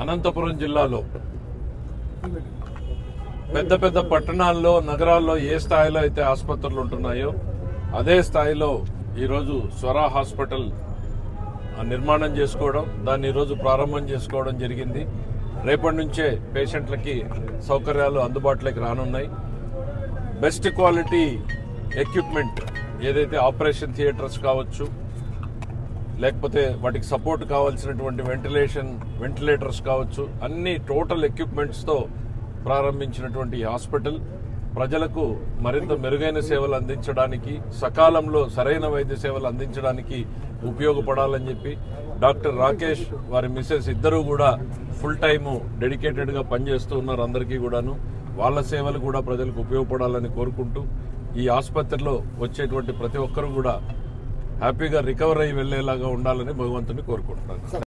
అనంతపురం జిల్లాలో పెద్ద పెద్ద పట్టణాల్లో నగరాల్లో ఏ స్థాయిలో అయితే ఆసుపత్రులు ఉంటున్నాయో అదే స్థాయిలో ఈరోజు స్వరా హాస్పిటల్ నిర్మాణం చేసుకోవడం, దాన్ని ఈరోజు ప్రారంభం చేసుకోవడం జరిగింది. రేపటి నుంచే పేషెంట్లకి సౌకర్యాలు అందుబాటులోకి రానున్నాయి. బెస్ట్ క్వాలిటీ ఎక్విప్మెంట్ ఏదైతే ఆపరేషన్ థియేటర్స్ కావచ్చు, లేకపోతే వాటికి సపోర్ట్ కావాల్సినటువంటి వెంటిలేటర్స్ కావచ్చు, అన్ని టోటల్ ఎక్విప్మెంట్స్తో ప్రారంభించినటువంటి ఈ హాస్పిటల్ ప్రజలకు మరింత మెరుగైన సేవలు అందించడానికి, సకాలంలో సరైన వైద్య సేవలు అందించడానికి ఉపయోగపడాలని చెప్పి డాక్టర్ రాకేష్ వారి మిసెస్ ఇద్దరూ కూడా ఫుల్ టైము డెడికేటెడ్గా పనిచేస్తూ ఉన్నారు. అందరికీ కూడాను వాళ్ళ సేవలు కూడా ప్రజలకు ఉపయోగపడాలని కోరుకుంటూ ఈ ఆసుపత్రిలో వచ్చేటువంటి ప్రతి ఒక్కరూ కూడా హ్యాపీగా రికవర్ అయ్యి వెళ్లేలాగా ఉండాలని భగవంతుని కోరుకుంటున్నాను.